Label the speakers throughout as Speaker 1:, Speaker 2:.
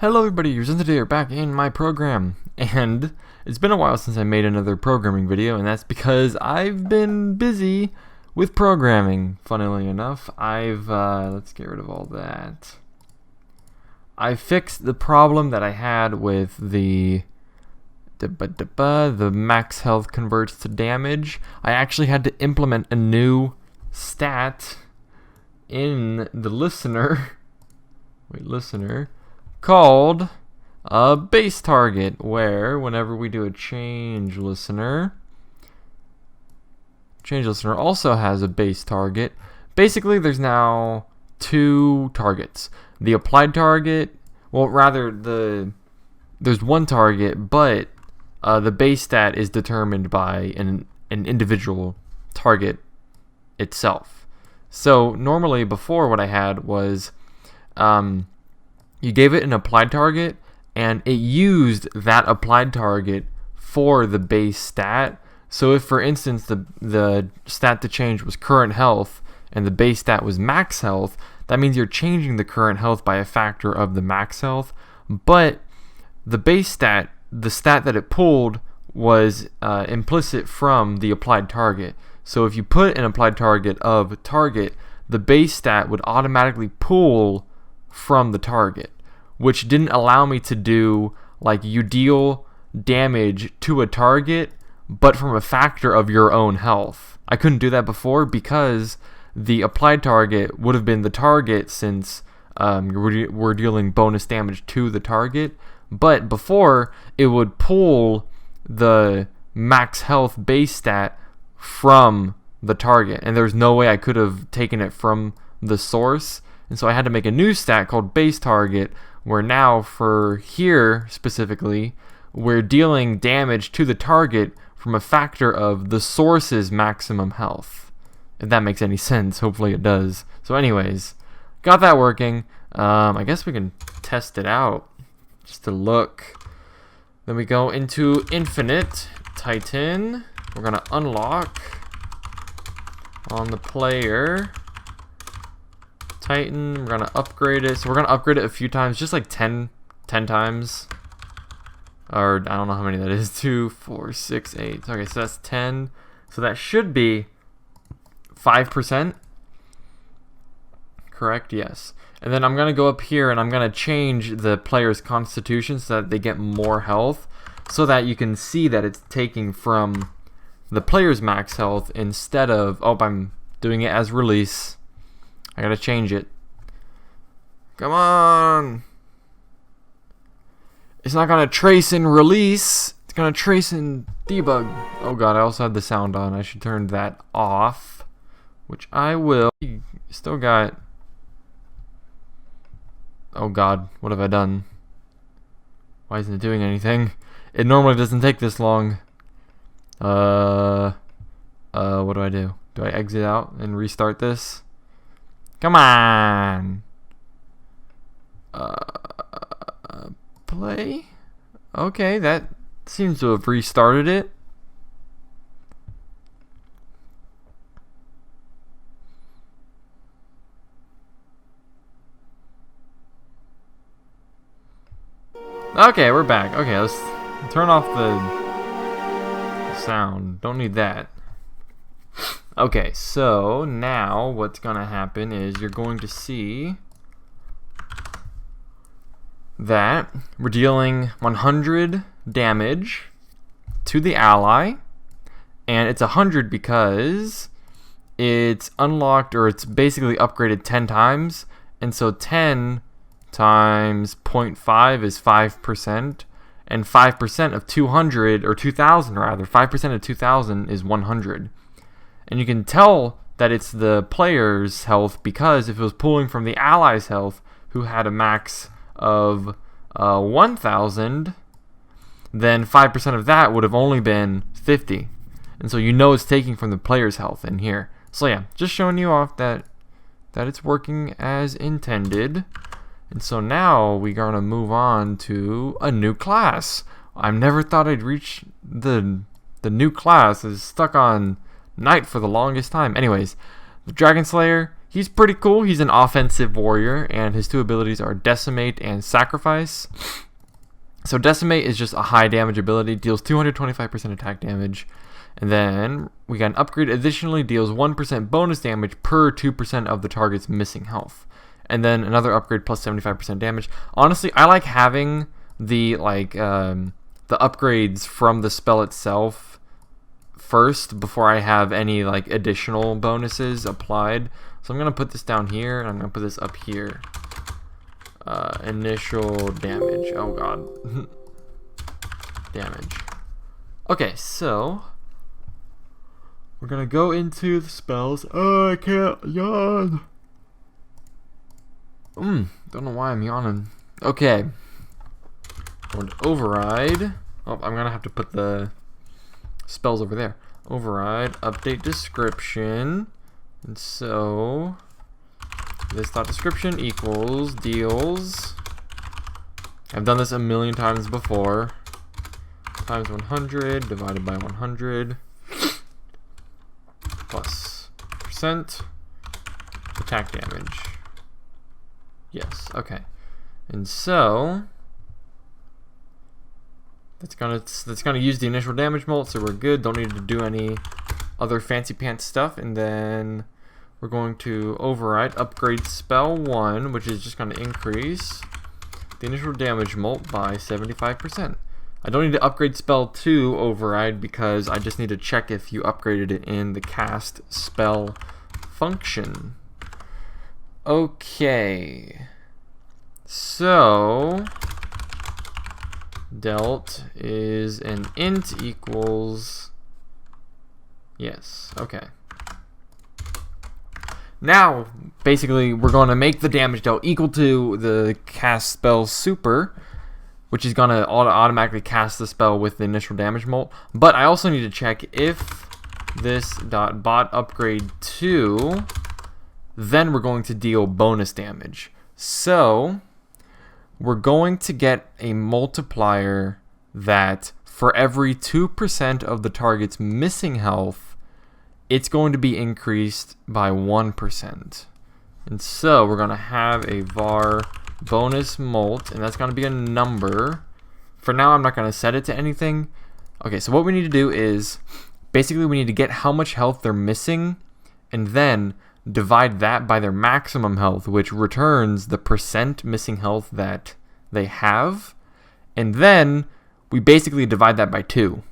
Speaker 1: Hello everybody, yours and today are back in my program, and it's been a while since I made another programming video, and that's because I've been busy with programming, funnily enough. Let's get rid of all that. I fixed the problem that I had with the max health converts to damage. I actually had to implement a new stat in the listener, called a base target, where whenever we do a change listener also has a base target. Basically, there's now two targets. The applied target, there's one target, but the base stat is determined by an individual target itself. So normally before, what I had was you gave it an applied target, and it used that applied target for the base stat. So if, for instance, the stat to change was current health, and the base stat was max health, that means you're changing the current health by a factor of the max health. But the base stat, the stat that it pulled, was implicit from the applied target. So if you put an applied target of target, the base stat would automatically pull from the target, which didn't allow me to do, like, you deal damage to a target but from a factor of your own health. I couldn't do that before because the applied target would have been the target, since we're dealing bonus damage to the target, but before it would pull the max health base stat from the target, and there's no way I could have taken it from the source. And so I had to make a new stat called base target, where now for here specifically, we're dealing damage to the target from a factor of the source's maximum health. If that makes any sense, hopefully it does. So anyways, got that working. I guess we can test it out just to look. Then we go into Infinite Titan. We're going to unlock on the player Titan. We're gonna upgrade it. So we're gonna upgrade it a few times, just like 10 times. Or I don't know how many that is. 2, 4, 6, 8. Okay, so that's 10. So that should be 5%. Correct? Yes. And then I'm gonna go up here and I'm gonna change the player's constitution so that they get more health, so that you can see that it's taking from the player's max health instead of, oh, I'm doing it as release. I gotta change it. Come on! It's not gonna trace and release. It's gonna trace and debug. Oh god, I also had the sound on. I should turn that off, which I will. Still got... Oh god, what have I done? Why isn't it doing anything? It normally doesn't take this long. What do I do? Do I exit out and restart this? Come on. Play. Okay, that seems to have restarted it. Okay, we're back. Okay, let's turn off the sound. Don't need that. Okay, so now what's gonna happen is you're going to see that we're dealing 100 damage to the ally, and it's 100 because it's unlocked, or it's basically upgraded 10 times, and so 10 times 0.5 is 5%, and 5% of 200, or 2,000 rather, 5% of 2,000 is 100. And you can tell that it's the player's health because if it was pulling from the ally's health, who had a max of 1,000, then 5% of that would have only been 50. And so you know it's taking from the player's health in here. So yeah, just showing you off that it's working as intended. And so now we're gonna move on to a new class. I never thought I'd reach the new class. Is stuck on Knight for the longest time. Anyways, the Dragon Slayer, he's pretty cool. He's an offensive warrior, and his two abilities are Decimate and Sacrifice. So Decimate is just a high damage ability, deals 225% attack damage. And then we got an upgrade, additionally deals 1% bonus damage per 2% of the target's missing health. And then another upgrade plus 75% damage. Honestly, I like having the the upgrades from the spell itself first before I have any like additional bonuses applied. So I'm gonna put this down here, and I'm gonna put this up here. Initial damage. Oh god. Damage. Okay, so we're gonna go into the spells. Oh, I can't yawn. Don't know why I'm yawning. Okay. Going to override. Oh, I'm gonna have to put the spells over there. Override, update description. And so this dot description equals deals. I've done this a million times before. Times 100 divided by 100 plus percent attack damage. Yes, okay. And so that's gonna use the initial damage mult, so we're good. Don't need to do any other fancy pants stuff. And then we're going to override upgrade spell 1, which is just gonna increase the initial damage mult by 75%. I don't need to upgrade spell 2 override because I just need to check if you upgraded it in the cast spell function. Okay, so delt is an int equals, yes, okay. Now, basically, we're going to make the damage dealt equal to the cast spell super, which is going to automatically cast the spell with the initial damage mult. But I also need to check if this dot bot upgrade 2, then we're going to deal bonus damage. So we're going to get a multiplier that for every 2% of the target's missing health, it's going to be increased by 1%. And so we're going to have a var bonus mult, and that's going to be a number. For now, I'm not going to set it to anything. Okay, so what we need to do is basically we need to get how much health they're missing, and then divide that by their maximum health, which returns the percent missing health that they have. And then we basically divide that by 2.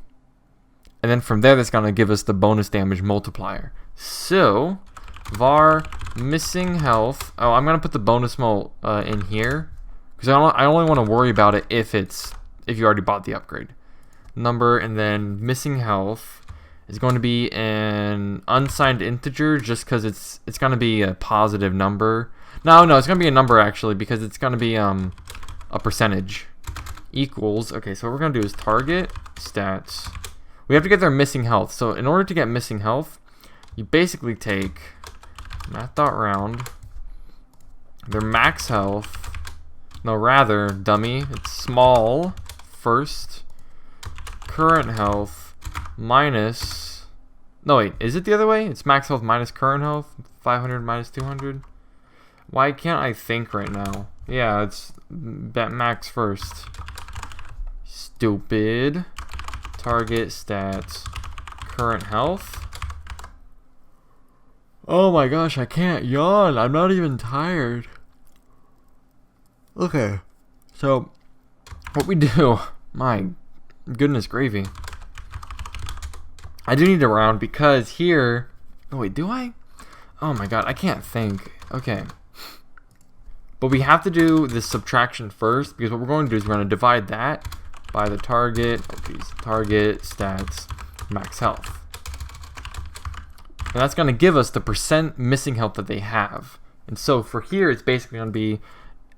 Speaker 1: And then from there, that's going to give us the bonus damage multiplier. So var missing health. Oh, I'm going to put the bonus mult in here because I only want to worry about it if you already bought the upgrade. Number, and then missing health is going to be an unsigned integer just because it's going to be a positive number. No, it's going to be a number actually because it's going to be a percentage. Equals, okay, so what we're going to do is target stats. We have to get their missing health. So in order to get missing health, you basically take math.round their max health. No, rather, dummy, it's small first current health minus, no wait, is it the other way? It's max health minus current health, 500 minus 200. Why can't I think right now? Yeah, it's max first. Stupid. Target stats current health. Oh my gosh, I can't yawn. I'm not even tired. Okay, so what we do, my goodness gravy, I do need to round because here, oh wait, do I? Oh my god, I can't think. Okay, but we have to do this subtraction first because what we're going to do is we're going to divide that by the target, target stats max health. And that's going to give us the percent missing health that they have. And so for here, it's basically going to be,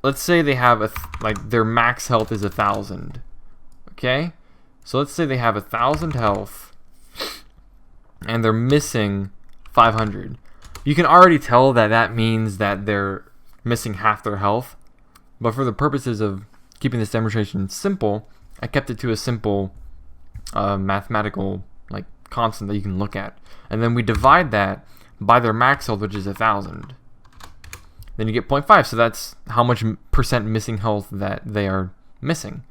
Speaker 1: let's say they have their max health is 1,000. Okay, so let's say they have 1,000 health, and they're missing 500. You can already tell that that means that they're missing half their health. But for the purposes of keeping this demonstration simple, I kept it to a simple mathematical constant that you can look at, and then we divide that by their max health, which is 1,000. then you get 0.5. So that's how much percent missing health that they are missing.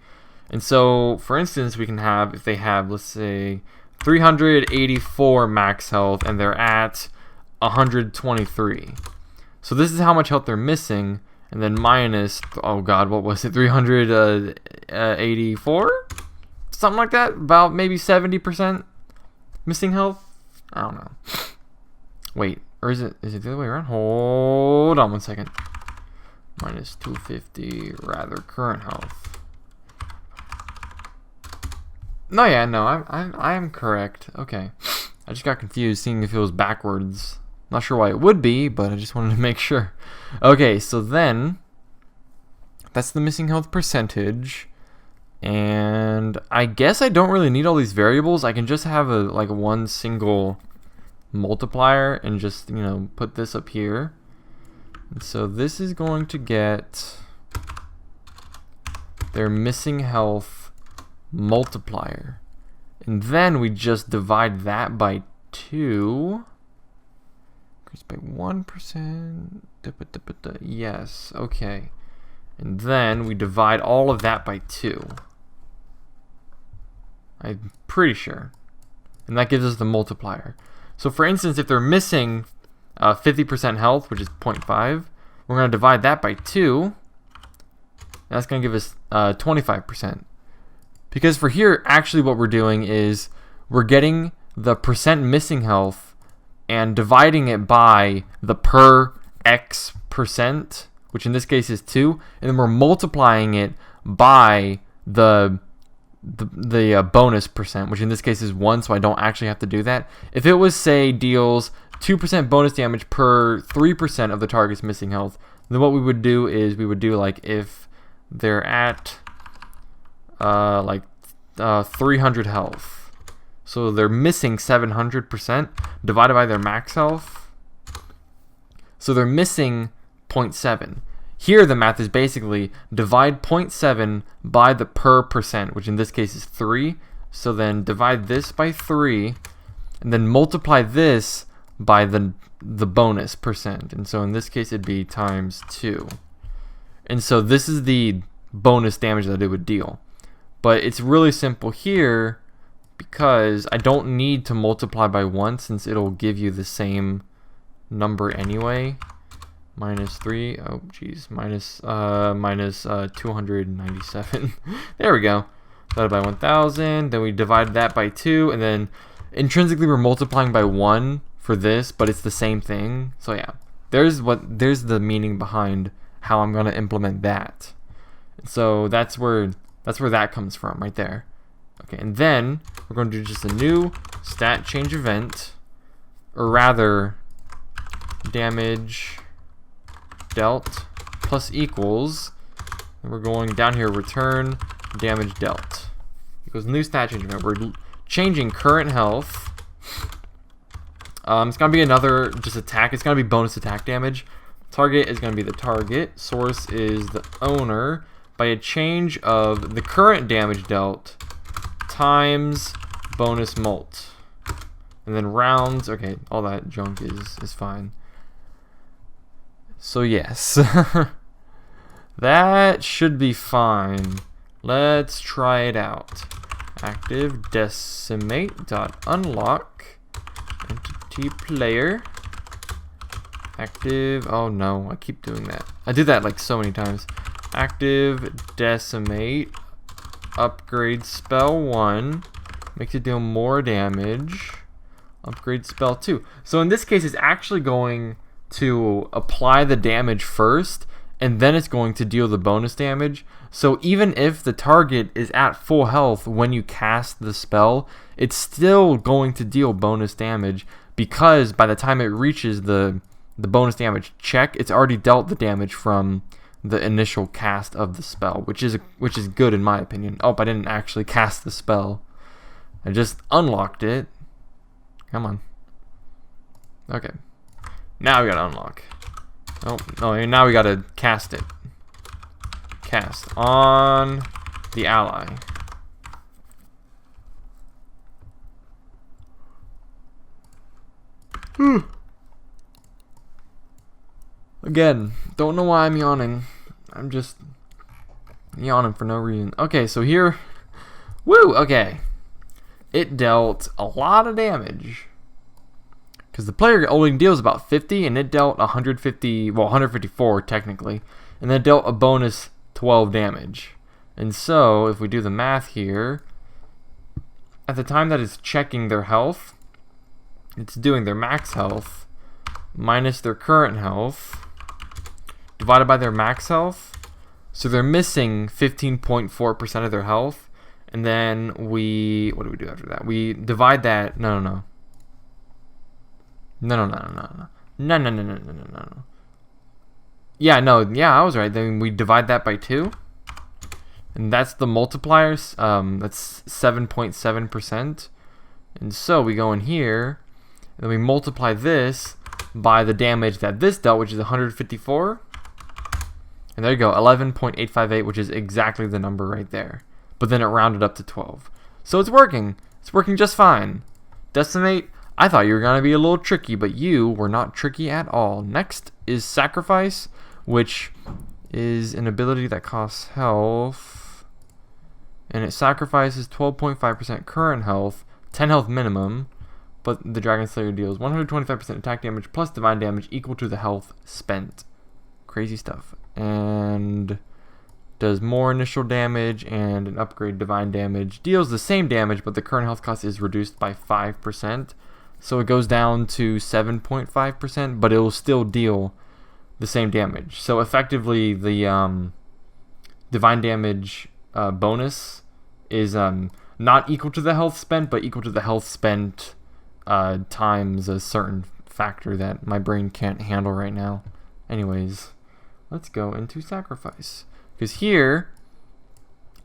Speaker 1: And so, for instance, we can have, if they have, let's say, 384 max health and they're at 123. So this is how much health they're missing, and then minus, oh god, what was it, 384? Something like that, about maybe 70% missing health? I don't know. Wait, or is it the other way around? Hold on one second. Minus 250, rather, current health. No, yeah, no, I am correct. Okay. I just got confused seeing if it was backwards. Not sure why it would be, but I just wanted to make sure. Okay, so then that's the missing health percentage. And I guess I don't really need all these variables. I can just have a one single multiplier and just, you know, put this up here. And so this is going to get their missing health multiplier. And then we just divide that by 2. Increase by 1%. Yes, okay. And then we divide all of that by 2. I'm pretty sure. And that gives us the multiplier. So for instance, if they're missing 50% health, which is 0.5, we're going to divide that by 2. That's going to give us 25%. Because for here, actually what we're doing is we're getting the percent missing health and dividing it by the per X percent, which in this case is 2, and then we're multiplying it by the bonus percent, which in this case is 1, so I don't actually have to do that. If it was, say, deals 2% bonus damage per 3% of the target's missing health, then what we would do is we would do, like, if they're at 300 health, so they're missing 700% divided by their max health, so they're missing 0.7. Here the math is basically divide 0.7 by the per percent, which in this case is 3. So then divide this by 3, and then multiply this by the bonus percent. And so in this case it'd be times 2. And so this is the bonus damage that it would deal. But it's really simple here because I don't need to multiply by 1 since it'll give you the same number anyway. Minus 3, oh geez, minus 297. There we go. Divided by 1000, then we divide that by 2, and then intrinsically we're multiplying by 1 for this, but it's the same thing. So yeah, there's the meaning behind how I'm going to implement that. So that's where that comes from right there. Okay, and then we're going to do just a new stat change event, or rather damage dealt plus equals, and we're going down here, return damage dealt equals new stat change event. We're changing current health. It's gonna be another just attack. It's gonna be bonus attack damage. Target is gonna be the target. Source is the owner by a change of the current damage dealt times bonus mult, and then rounds. Okay, all that junk is fine. So yes, that should be fine. Let's try it out. Active decimate.unlock entity player. Active, oh no, I keep doing that. I did that like so many times. Active decimate upgrade spell 1 makes it deal more damage. Upgrade spell 2. So in this case, it's actually going to apply the damage first, and then it's going to deal the bonus damage. So even if the target is at full health when you cast the spell, it's still going to deal bonus damage, because by the time it reaches the bonus damage check, it's already dealt the damage from the initial cast of the spell, which is good in my opinion. Oh, I didn't actually cast the spell. I just unlocked it. Come on. Okay. Now we gotta unlock. Oh, no, now we gotta cast it. Cast on the ally. Again, don't know why I'm yawning. I'm just yawning for no reason. Okay, so here, woo, okay. It dealt a lot of damage. Because the player only deals about 50, and it dealt 150, well, 154 technically. And then it dealt a bonus 12 damage. And so, if we do the math here, at the time that it's checking their health, it's doing their max health minus their current health divided by their max health. So they're missing 15.4% of their health. And then what do we do after that? We divide that. No. Yeah, I was right. Then we divide that by 2. And that's the multipliers. That's 7.7%. And so we go in here, and then we multiply this by the damage that this dealt, which is 154. And there you go, 11.858, which is exactly the number right there. But then it rounded up to 12. So it's working. It's working just fine. Decimate, I thought you were going to be a little tricky, but you were not tricky at all. Next is Sacrifice, which is an ability that costs health. And it sacrifices 12.5% current health, 10 health minimum, but the Dragon Slayer deals 125% attack damage plus divine damage equal to the health spent. Crazy stuff. And does more initial damage and an upgrade divine damage. Deals the same damage, but the current health cost is reduced by 5%. So it goes down to 7.5%, but it will still deal the same damage. So effectively, the divine damage bonus is not equal to the health spent, but equal to the health spent times a certain factor that my brain can't handle right now. Anyways, let's go into Sacrifice. Because here,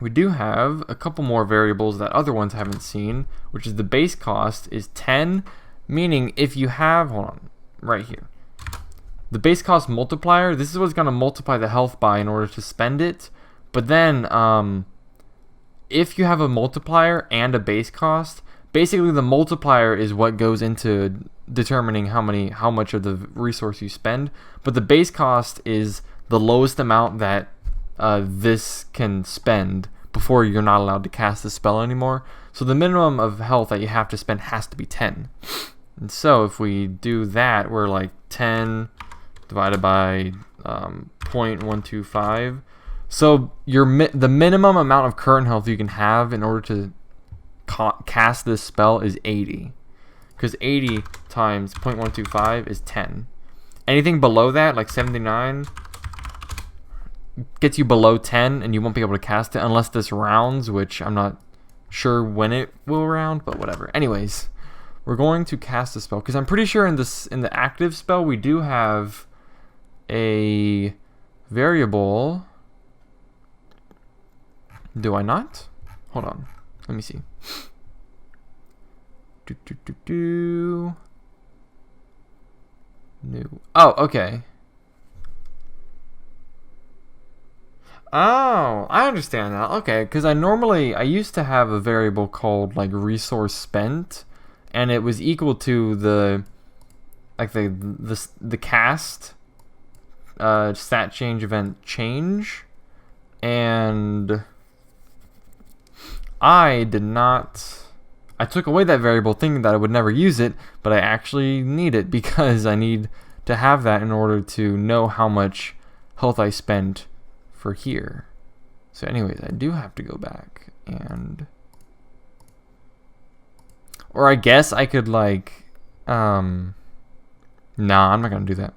Speaker 1: we do have a couple more variables that other ones haven't seen, which is the base cost is 10, meaning if you have, hold on, right here. The base cost multiplier, this is what's going to multiply the health by in order to spend it. But then, if you have a multiplier and a base cost, basically the multiplier is what goes into determining how much of the resource you spend. But the base cost is the lowest amount that this can spend before you're not allowed to cast the spell anymore. So the minimum of health that you have to spend has to be 10. And so if we do that, we're like 10 divided by 0.125. So the minimum amount of current health you can have in order to cast this spell is 80. Because 80 times 0.125 is 10. Anything below that, like 79, gets you below 10, and you won't be able to cast it unless this rounds, which I'm not sure when it will round, but whatever. Anyways, we're going to cast the spell because I'm pretty sure in the active spell we do have a variable. Do I not? Hold on. Let me see. New. Oh, okay. Oh, I understand now. Okay, because I used to have a variable called like resource spent, and it was equal to the cast stat change event change, and I took away that variable thinking that I would never use it, but I actually need it because I need to have that in order to know how much health I spent for here. So anyways, I do have to go back and, or I guess I could like nah, I'm not gonna do that.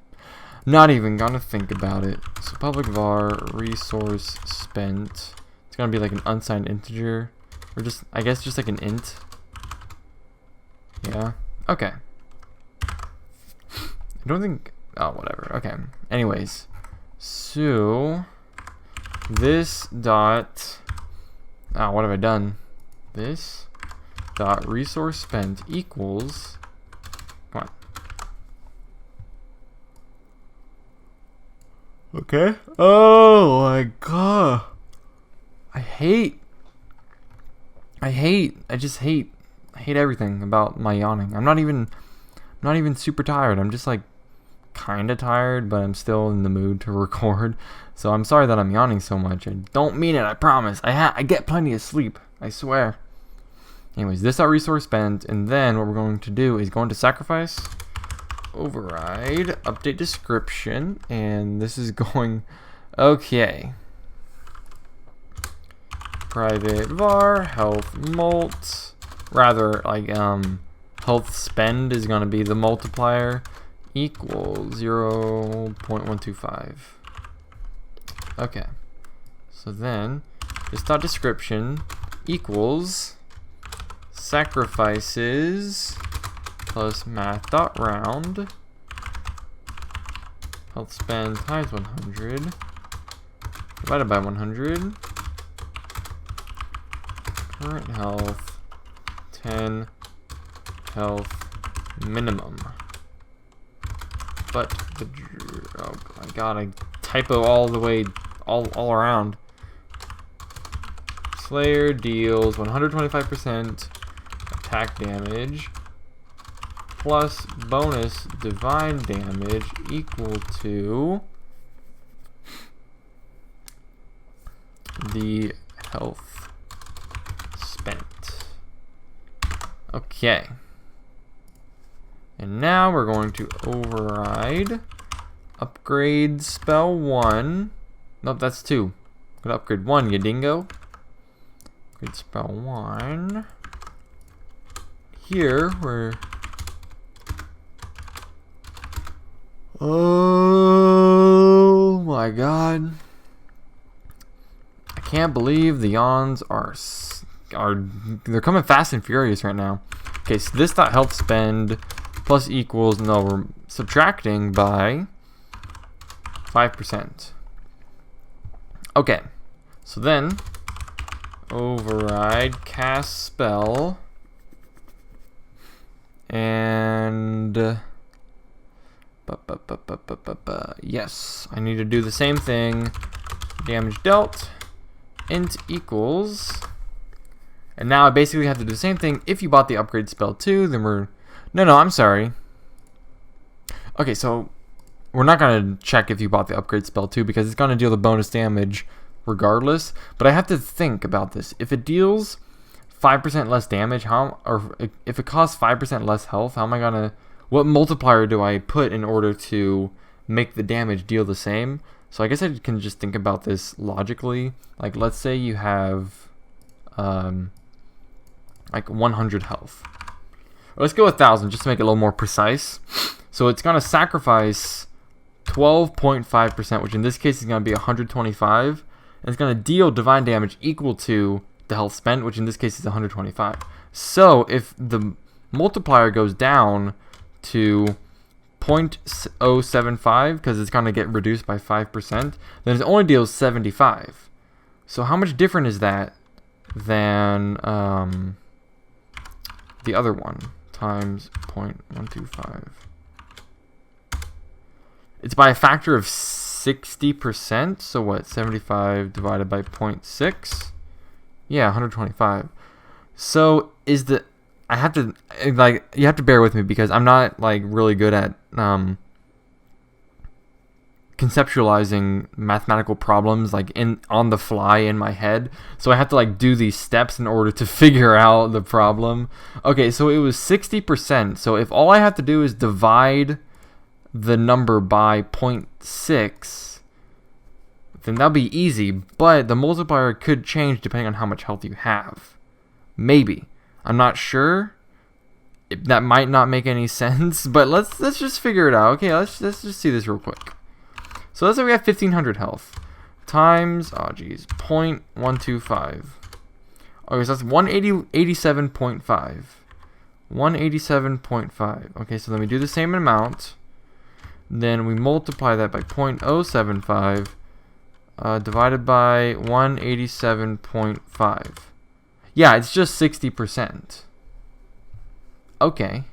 Speaker 1: Not even gonna think about it. So public var resource spent, it's gonna be like an unsigned integer, or just, I guess just like an int. Yeah, okay. I don't think, oh, whatever, okay. Anyways, so this dot, what have I done? This dot resource spent equals, come on. Okay. Oh my god. I hate everything about my yawning. I'm not even super tired. I'm just like kind of tired, but I'm still in the mood to record. So I'm sorry that I'm yawning so much. I don't mean it, I promise. I get plenty of sleep, I swear. Anyways, this is our resource spent, and then what we're going to do is go into sacrifice, override, update description, and this is going, okay. Private var, health mult, rather like health spend is going to be the multiplier, equals 0.125. Okay, so then this dot description equals sacrifices plus math.round health spend times 100 divided by 100 current health 10 health minimum. But the, oh my god, I typo all the way all around. Slayer deals 125% attack damage plus bonus divine damage equal to the health spent. Okay. And now we're going to override upgrade spell 1. Nope, that's 2. I'm gonna upgrade 1, you dingo. Upgrade spell 1. Here we're oh my god. I can't believe the yawns are they're coming fast and furious right now. Okay, so this dot health spend plus equals, no, we're subtracting by 5%. Okay, so then override cast spell and yes, I need to do the same thing. Damage dealt int equals, and now I basically have to do the same thing. If you bought the upgrade spell too, then we're no, I'm sorry. Okay, so we're not going to check if you bought the upgrade spell too, because it's going to deal the bonus damage regardless. But I have to think about this. If it deals 5% less damage, or if it costs 5% less health, how am I going to, what multiplier do I put in order to make the damage deal the same? So I guess I can just think about this logically. Like, let's say you have like 100 health. Let's go 1,000 just to make it a little more precise. So it's going to sacrifice 12.5%, which in this case is going to be 125. And it's going to deal divine damage equal to the health spent, which in this case is 125. So if the multiplier goes down to 0.075, because it's going to get reduced by 5%, then it only deals 75. So how much different is that than the other one? Times 0.125. It's by a factor of 60%. So what? 75 divided by 0.6? Yeah, 125. So is the, I have to, like, you have to bear with me because I'm not like really good at conceptualizing mathematical problems like on the fly in my head, so I have to like do these steps in order to figure out the problem. Okay, so it was 60%. So if all I have to do is divide the number by 0.6, then that'll be easy, but the multiplier could change depending on how much health you have. Maybe. I'm not sure. That might not make any sense, but let's just figure it out. Okay, let's just see this real quick. So let's say we have 1,500 health times, oh geez, 0.125. Okay, so that's 187.5. 187.5. Okay, so then we do the same amount. Then we multiply that by 0.075 divided by 187.5. Yeah, it's just 60%. Okay.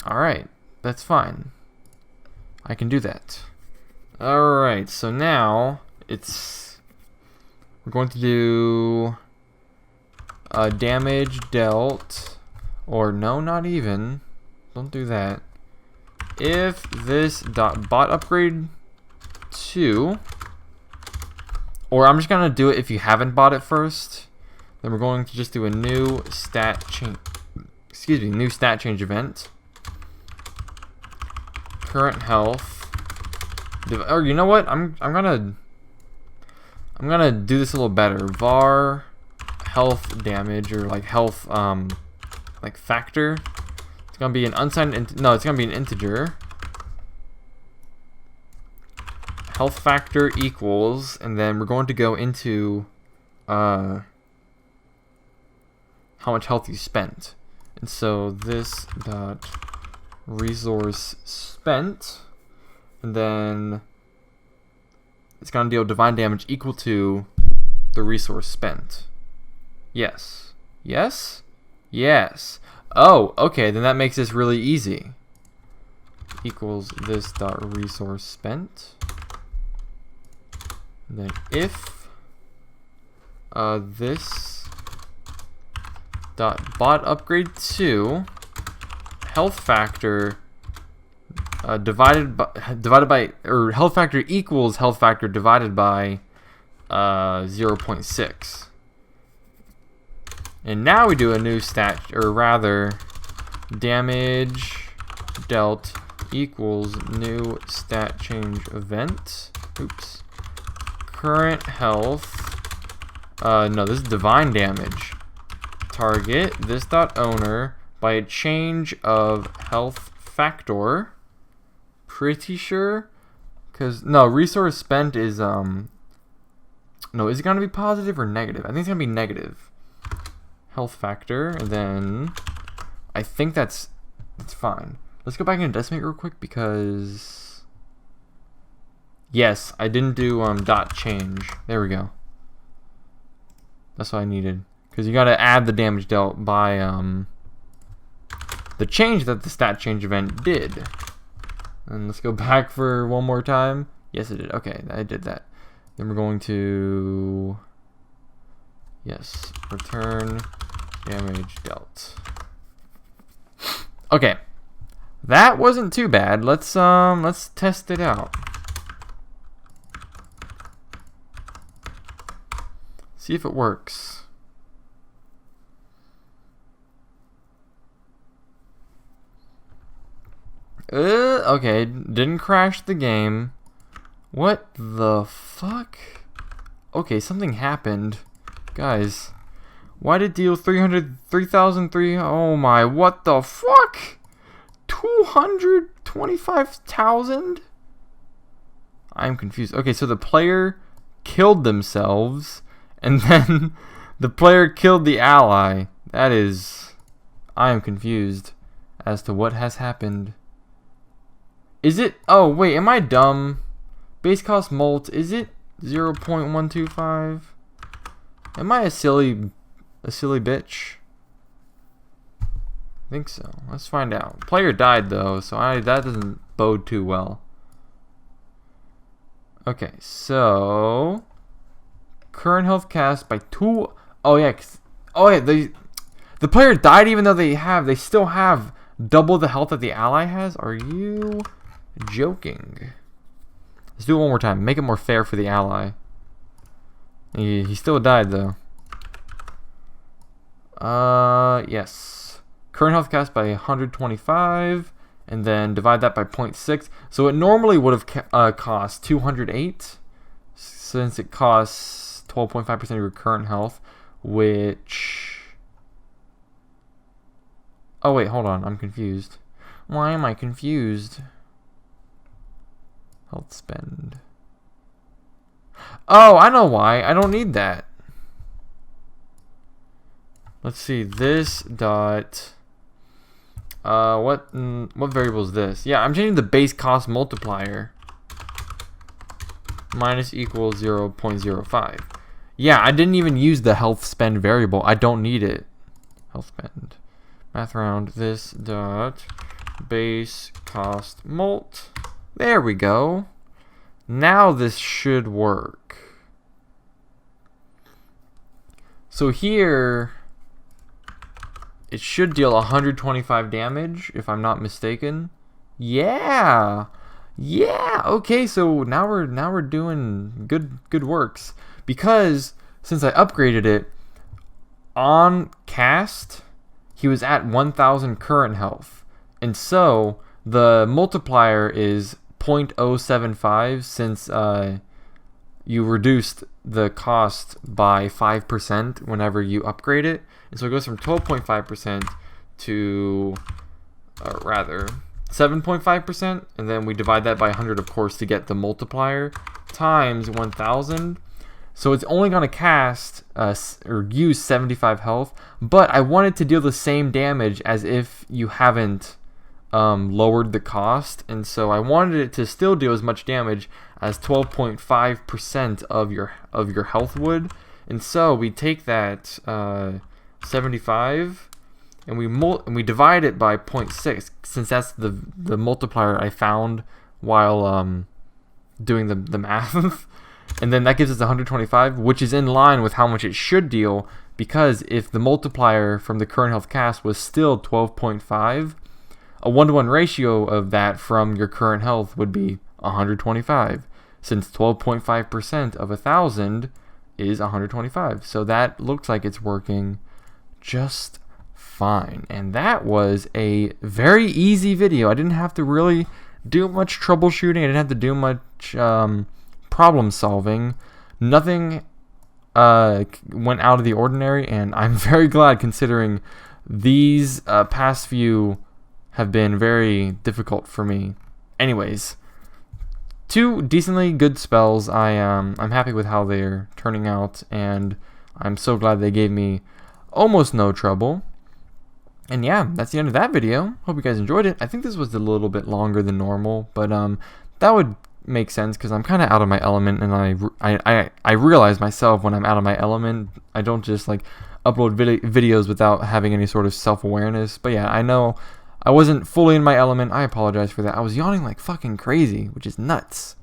Speaker 1: Alright, that's fine. I can do that. Alright, so now we're going to do damage dealt, or no, not even. Don't do that. if this dot bot upgrade 2, or I'm just gonna do it if you haven't bought it first. Then we're going to just do a new stat change. Excuse me, new stat change event. Current health. Or you know what? I'm gonna do this a little better. Var health damage, or like health like factor. It's gonna be an unsigned no, it's gonna be an integer. Health factor equals, and then we're going to go into how much health you spent. And so this dot resource spent, and then it's gonna deal divine damage equal to the resource spent. Yes. Yes? Yes. Oh, okay, then that makes this really easy. Equals this dot resource spent. And then if this dot bot upgrade 2 health factor divided by or health factor equals health factor divided by 0.6. And now we do a new stat, or rather damage dealt equals new stat change event. Oops. Current health. No, this is divine damage. Target this dot owner by a change of health factor. Pretty sure, cause no, resource spent is no, is it gonna be positive or negative? I think it's gonna be negative. Health factor, and then I think that's fine. Let's go back and decimate real quick, because yes, I didn't do dot change. There we go. That's what I needed, because you gotta add the damage dealt by the change that the stat change event did. And let's go back for one more time. Yes, it did. Okay, I did that. Then we're going to return damage dealt. Okay, that wasn't too bad. Let's test it out. See if it works. Okay, didn't crash the game. What the fuck? Okay, something happened. Guys, why did it deal 3,003? Oh my, what the fuck? 225,000? I'm confused. Okay, so the player killed themselves, and then the player killed the ally. That is... I am confused as to what has happened. Is it... Oh, wait, am I dumb? Base cost molt, is it 0.125? Am I a silly bitch? I think so. Let's find out. Player died, though, so that doesn't bode too well. Okay, so... Current health cast by 2... Oh, yeah. Oh, yeah, the player died even though they still have double the health that the ally has? Are you... joking? Let's do it one more time. Make it more fair for the ally. He still died though. Yes. Current health cast by 125, and then divide that by 0.6. So it normally would have cost 208, since it costs 12.5% of your current health, which... Oh wait, hold on. I'm confused. Why am I confused? Health spend. Oh, I know why. I don't need that. Let's see. This dot... what variable is this? Yeah, I'm changing the base cost multiplier. Minus equals 0.05. Yeah, I didn't even use the health spend variable. I don't need it. Health spend. Math round. This dot base cost mult. There we go. Now this should work. So here, it should deal 125 damage, if I'm not mistaken. Yeah. Yeah. Okay, so now we're doing good works, because since I upgraded it on cast, he was at 1000 current health. And so the multiplier is 0.075, since you reduced the cost by 5% whenever you upgrade it. And so it goes from 12.5% to rather 7.5%, and then we divide that by 100, of course, to get the multiplier, times 1000. So it's only going to cast or use 75 health, but I want it to deal the same damage as if you haven't lowered the cost, and so I wanted it to still deal as much damage as 12.5% of your health would. And so we take that 75 and we divide it by 0.6, since that's the multiplier I found while doing the math. And then that gives us 125, which is in line with how much it should deal, because if the multiplier from the current health cast was still 12.5, a 1-to-1 ratio of that from your current health would be 125, since 12.5% of 1000 is 125. So that looks like it's working just fine. And that was a very easy video. I didn't have to really do much troubleshooting. I didn't have to do much problem solving. Nothing went out of the ordinary, and I'm very glad, considering these past few have been very difficult for me. Anyways, 2 decently good spells. I'm happy with how they're turning out, and I'm so glad they gave me almost no trouble. And yeah, that's the end of that video. Hope you guys enjoyed it. I think this was a little bit longer than normal, but that would make sense because I'm kind of out of my element, and I realize myself when I'm out of my element. I don't just like upload videos without having any sort of self-awareness. But yeah, I know I wasn't fully in my element. I apologize for that. I was yawning like fucking crazy, which is nuts.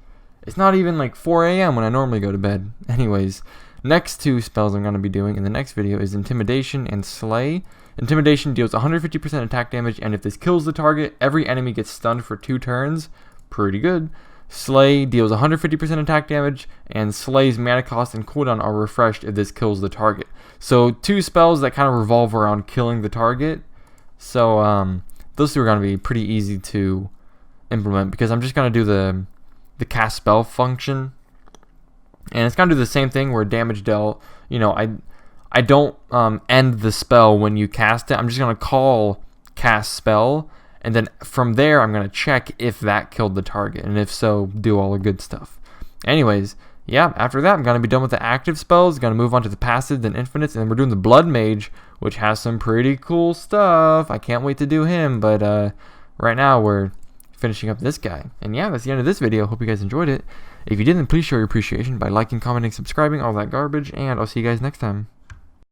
Speaker 1: It's not even like 4 a.m. when I normally go to bed. Anyways, next 2 spells I'm going to be doing in the next video is Intimidation and Slay. Intimidation deals 150% attack damage, and if this kills the target, every enemy gets stunned for 2 turns. Pretty good. Slay deals 150% attack damage, and Slay's mana cost and cooldown are refreshed if this kills the target. So 2 spells that kind of revolve around killing the target. So those 2 are going to be pretty easy to implement, because I'm just going to do the cast spell function, and it's going to do the same thing where damage dealt, I don't end the spell when you cast it. I'm just going to call cast spell, and then from there I'm going to check if that killed the target, and if so, do all the good stuff. Anyways, yeah, after that I'm going to be done with the active spells, going to move on to the passive, then infinites, and then we're doing the Blood Mage, which has some pretty cool stuff. I can't wait to do him, but right now we're finishing up this guy. And yeah, that's the end of this video. Hope you guys enjoyed it. If you did, then please show your appreciation by liking, commenting, subscribing, all that garbage, and I'll see you guys next time.